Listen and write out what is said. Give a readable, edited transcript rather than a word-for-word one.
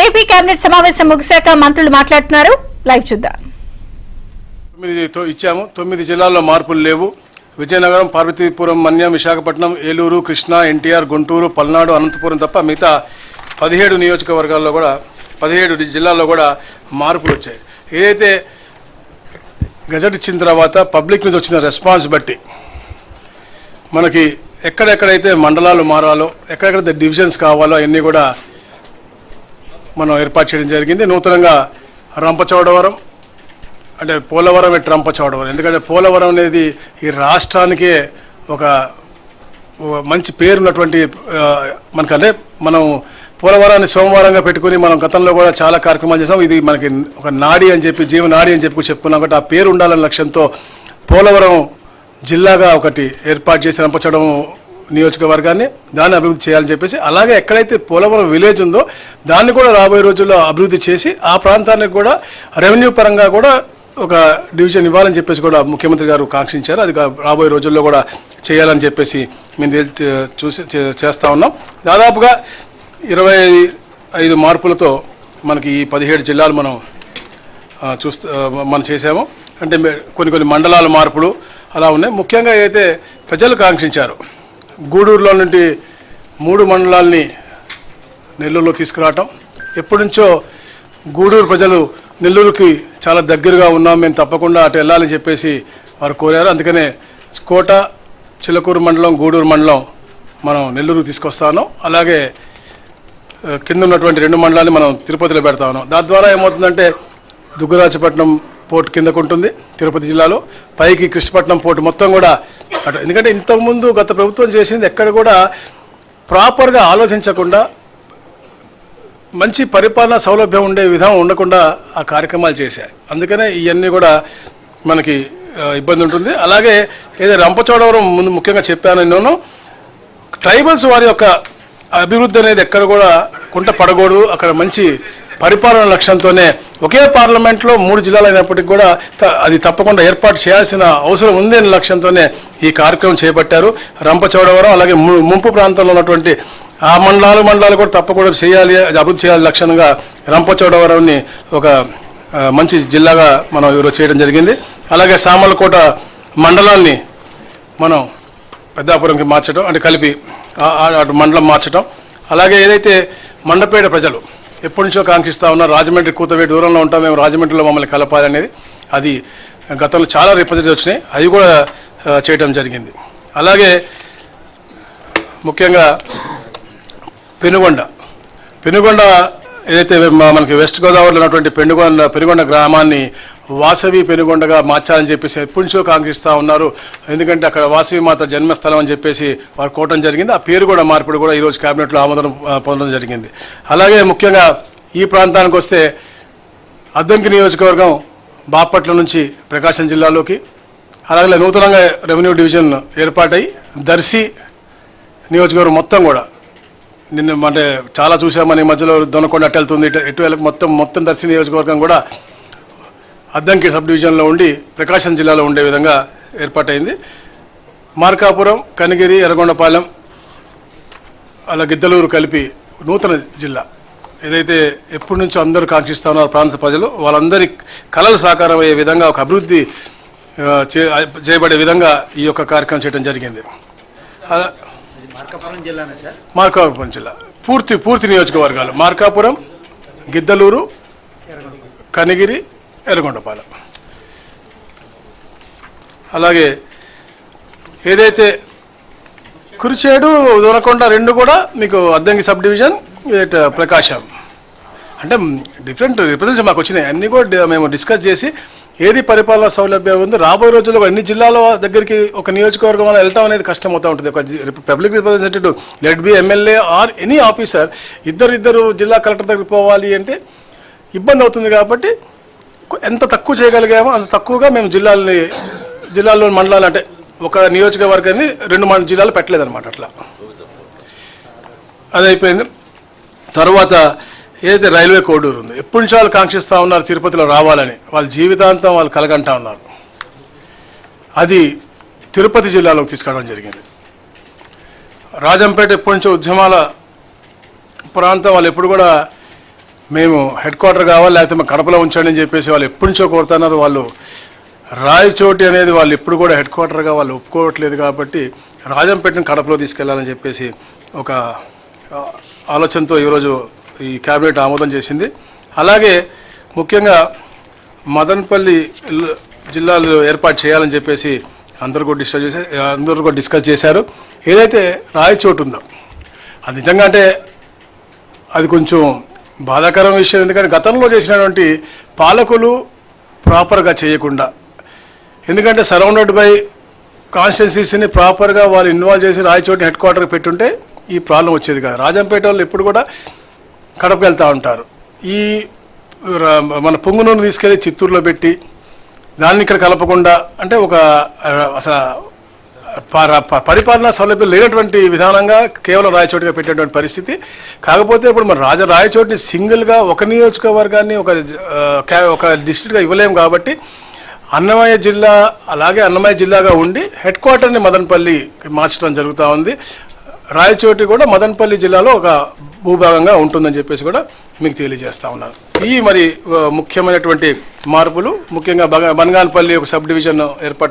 AP cabinet సమావేశం ముగిశాక మంత్రులు మాట్లాడుతున్నారు. లైవ్ చూద్దాం. 9 జిల్లాల్లో మార్పులు లేవు. విజయనగరం, పార్వతీపురం, మన్యం, విశాఖపట్నం, ఏలూరు, కృష్ణా, ఎన్టీఆర్, గుంటూరు, పల్నాడు, అనంతపురం తప్ప మిగతా 17 నియోజకవర్గాల్లో కూడా 17 జిల్లాల్లో కూడా మార్పులు వచ్చాయి. ఏదైతే గజెట్ ఇచ్చిన తర్వాత పబ్లిక్ నుంచి వచ్చిన రెస్పాన్స్ బట్టి మనకి ఎక్కడెక్కడైతే మండలాలు మారాలో, ఎక్కడెక్కడైతే డివిజన్స్ కావాలో అవన్నీ కూడా మనం ఏర్పాటు చేయడం జరిగింది. నూతనంగా రంపచోడవరం అంటే పోలవరం రంపచోడవరం, ఎందుకంటే పోలవరం అనేది ఈ రాష్ట్రానికే ఒక మంచి పేరున్నటువంటి మనకంటే మనం పోలవరాన్ని సోమవారంగా పెట్టుకుని మనం గతంలో కూడా చాలా కార్యక్రమాలు చేసాం. ఇది మనకి ఒక నాడి అని చెప్పి, జీవనాడి అని చెప్పి చెప్పుకున్నాం. కాబట్టి ఆ పేరు ఉండాలనే లక్ష్యంతో పోలవరం జిల్లాగా ఒకటి ఏర్పాటు చేసి రంపచోడవరం నియోజకవర్గాన్ని దాన్ని అభివృద్ధి చేయాలని చెప్పేసి, అలాగే ఎక్కడైతే పోలవరం విలేజ్ ఉందో దాన్ని కూడా రాబోయే రోజుల్లో అభివృద్ధి చేసి ఆ ప్రాంతానికి కూడా రెవెన్యూ పరంగా కూడా ఒక డివిజన్ ఇవ్వాలని చెప్పేసి కూడా ముఖ్యమంత్రి గారు కాంక్షించారు. అది రాబోయే రోజుల్లో కూడా చేయాలని చెప్పేసి మేము చేస్తూ ఉన్నాం. దాదాపుగా 25 మార్పులతో మనకి ఈ 17 జిల్లాలు మనం చేసాము. అంటే కొన్ని మండలాల మార్పులు అలా ఉన్నాయి. ముఖ్యంగా ఏదైతే ప్రజలు కాంక్షించారు, గూడూరులో నుండి 3 మండలాల్ని నెల్లూరులో తీసుకురావటం. ఎప్పటి నుంచో గూడూరు ప్రజలు నెల్లూరుకి చాలా దగ్గరగా ఉన్నాం, మేము తప్పకుండా అటు వెళ్ళాలని చెప్పేసి వారు కోరారు. అందుకనే కోట, చిలకూరు మండలం, గూడూరు మండలం మనం నెల్లూరుకు తీసుకొస్తాను. అలాగే కింద ఉన్నటువంటి 2 మండలాన్ని మనం తిరుపతిలో పెడతా ఉన్నాం. దాని ద్వారా ఏమవుతుందంటే దుగ్గరాజపట్నం పోర్టు కిందకు ఉంటుంది తిరుపతి జిల్లాలో, పైకి కృష్ణపట్నం పోర్టు మొత్తం కూడా అటు. ఎందుకంటే ఇంతకుముందు గత ప్రభుత్వం చేసింది ఎక్కడ కూడా ప్రాపర్గా ఆలోచించకుండా, మంచి పరిపాలన సౌలభ్యం ఉండే విధానం ఉండకుండా ఆ కార్యక్రమాలు చేశాయి. అందుకనే ఇవన్నీ కూడా మనకి ఇబ్బంది ఉంటుంది. అలాగే ఏదో రంపచోడవరం ముందు ముఖ్యంగా చెప్పాను నేను, ట్రైబల్స్ వారి యొక్క అభివృద్ధి అనేది ఎక్కడ కూడా కుంట పడకూడదు. అక్కడ మంచి పరిపాలన లక్ష్యంతోనే ఒకే పార్లమెంట్లో 3 జిల్లాలు అయినప్పటికీ కూడా అది తప్పకుండా ఏర్పాటు చేయాల్సిన అవసరం ఉంది అనే లక్ష్యంతోనే ఈ కార్యక్రమం చేపట్టారు. రంపచోడవరం అలాగే ముంపు ప్రాంతంలో ఉన్నటువంటి ఆ మండలాలు కూడా తప్పకుండా చేయాలి, అభివృద్ధి చేయాలి లక్ష్యంగా రంపచోడవరాన్ని ఒక మంచి జిల్లాగా మనం ఈరోజు చేయడం జరిగింది. అలాగే సామర్లకోట మండలాన్ని మనం పెద్దాపురంకి మార్చడం, అంటే కలిపి అటు మండలం మార్చడం. అలాగే ఏదైతే మండపేట ప్రజలు ఎప్పటి నుంచో కాంక్షిస్తూ ఉన్నారు, రాజమండ్రి కూతవేటి దూరంలో ఉంటాం మేము, రాజమండ్రిలో మమ్మల్ని కలపాలనేది, అది గతంలో చాలా రిప్రజెంటేటివ్ వచ్చినాయి, అవి కూడా చేయడం జరిగింది. అలాగే ముఖ్యంగా పెనుగొండ ఏదైతే మనకి వెస్ట్ గోదావరిలో ఉన్నటువంటి పెనుగొండ గ్రామాన్ని వాసవి పెనుగొండగా మార్చాలని చెప్పేసి ఎప్పటి నుంచో కాంక్షిస్తూ ఉన్నారు. ఎందుకంటే అక్కడ వాసవి మాత జన్మస్థలం అని చెప్పేసి వారు కోవడం జరిగింది. ఆ పేరు కూడా మార్పుడు కూడా ఈరోజు కేబినెట్లో ఆమోదం పొందడం జరిగింది. అలాగే ముఖ్యంగా ఈ ప్రాంతానికి వస్తే అద్దంకి నియోజకవర్గం బాపట్ల నుంచి ప్రకాశం జిల్లాలోకి, అలాగే నూతనంగా రెవెన్యూ డివిజన్ ఏర్పాటై దర్శి నియోజకవర్గం మొత్తం కూడా అంటే చాలా చూసామని, మధ్యలో దొనకొండ అటు వెళ్తుంది, ఇటు మొత్తం దర్శి నియోజకవర్గం కూడా అద్దంకి సబ్ డివిజన్లో ఉండి ప్రకాశం జిల్లాలో ఉండే విధంగా ఏర్పాటైంది. మార్కాపురం, కనిగిరి, ఎర్రగొండపాలెం, అలా గిద్దలూరు కలిపి నూతన జిల్లా ఏదైతే ఎప్పటి నుంచో అందరూ కాంక్షిస్తూ ఉన్నారు ప్రాంత ప్రజలు, వాళ్ళందరి కళలు సాకారం అయ్యే విధంగా ఒక అభివృద్ధి చేయబడే విధంగా ఈ యొక్క కార్యక్రమం చేయడం జరిగింది. మార్కాపురం జిల్లా పూర్తి నియోజకవర్గాలు మార్కాపురం, గిద్దలూరు, కనిగిరి, ఎర్రగొండపాలెం. అలాగే ఏదైతే కురిచేడు, దొనకొండ 2 కూడా మీకు అద్దంకి సబ్ డివిజన్, ప్రకాశం, అంటే డిఫరెంట్ రిప్రజెంటేషన్ మాకు వచ్చినాయి. అన్నీ కూడా మేము డిస్కస్ చేసి ఏది పరిపాలన సౌలభ్యం ఉందో రాబోయే రోజుల్లో అన్ని జిల్లాల దగ్గరికి ఒక నియోజకవర్గం వల్ల వెళ్ళటం అనేది కష్టం అవుతూ ఉంటుంది. ఒక public representative let be MLA or any officer ఇద్దరు జిల్లా కలెక్టర్ దగ్గరికి పోవాలి అంటే ఇబ్బంది అవుతుంది. కాబట్టి ఎంత తక్కువ చేయగలిగామో అంత తక్కువగా మేము జిల్లాల్లో మండలాలు, అంటే ఒక నియోజకవర్గాన్ని 2 జిల్లాలు పెట్టలేదన్నమాట. అట్లా అది అయిపోయింది. తర్వాత ఏదైతే రైల్వే కోడూరు ఉంది, ఎప్పటి నుంచి వాళ్ళు కాంక్షిస్తూ ఉన్నారు తిరుపతిలో రావాలని, వాళ్ళ జీవితాంతం వాళ్ళు కలగంటా ఉన్నారు. అది తిరుపతి జిల్లాలోకి తీసుకురావడం జరిగింది. రాజంపేట ఎప్పటి నుంచో ఉద్యమాల ప్రాంతం, వాళ్ళు ఎప్పుడు కూడా మేము హెడ్ క్వార్టర్ కావాలి లేకపోతే మా కడపలో ఉంచండి అని చెప్పేసి వాళ్ళు ఎప్పటి నుంచో కోరుతున్నారు. వాళ్ళు రాయచోటి అనేది వాళ్ళు ఎప్పుడు కూడా హెడ్ క్వార్టర్గా వాళ్ళు ఒప్పుకోవట్లేదు కాబట్టి రాజంపేటను కడపలో తీసుకెళ్లాలని చెప్పేసి ఒక ఆలోచనతో ఈరోజు ఈ క్యాబినెట్ ఆమోదం చేసింది. అలాగే ముఖ్యంగా మదనపల్లి జిల్లాలో ఏర్పాటు చేయాలని చెప్పేసి అందరూ కూడా డిస్కస్ చేశారు. ఏదైతే రాయచోటు ఉందో అది నిజంగా అంటే అది కొంచెం బాధాకరం విషయం. ఎందుకంటే గతంలో చేసినటువంటి పాలకులు ప్రాపర్గా చేయకుండా, ఎందుకంటే సరౌండెడ్ బై కాన్స్టిట్యున్సీస్ని ప్రాపర్గా వాళ్ళు ఇన్వాల్వ్ చేసి రాయచోటిని హెడ్ క్వార్టర్కి పెట్టుంటే ఈ ప్రాబ్లం వచ్చేది కాదు. రాజంపేట వాళ్ళు ఎప్పుడు కూడా కడపకు వెళ్తూ ఉంటారు. ఈ మన పొంగునూరుని తీసుకెళ్ళి చిత్తూరులో పెట్టి దాన్ని ఇక్కడ కలపకుండా అంటే ఒక అసలు పరిపాలనా సౌలభ్యం లేనటువంటి విధానంగా కేవలం రాయచోటిగా పెట్టేటువంటి పరిస్థితి. కాకపోతే ఇప్పుడు మన రాయచోటిని సింగిల్గా ఒక నియోజకవర్గాన్ని ఒక డిస్ట్రిక్ట్గా ఇవ్వలేము కాబట్టి అన్నమయ్య జిల్లా అలాగే అన్నమయ్య జిల్లాగా ఉండి హెడ్ క్వార్టర్ని మదనపల్లి మార్చడం జరుగుతూ ఉంది. రాయచోటి కూడా మదనపల్లి జిల్లాలో ఒక భూభాగంగా ఉంటుందని చెప్పేసి కూడా మీకు తెలియజేస్తా ఉన్నాను. ఈ మరి ముఖ్యమైనటువంటి మార్పులు ముఖ్యంగా బనగానపల్లి ఒక సబ్ డివిజన్ ఏర్పాటు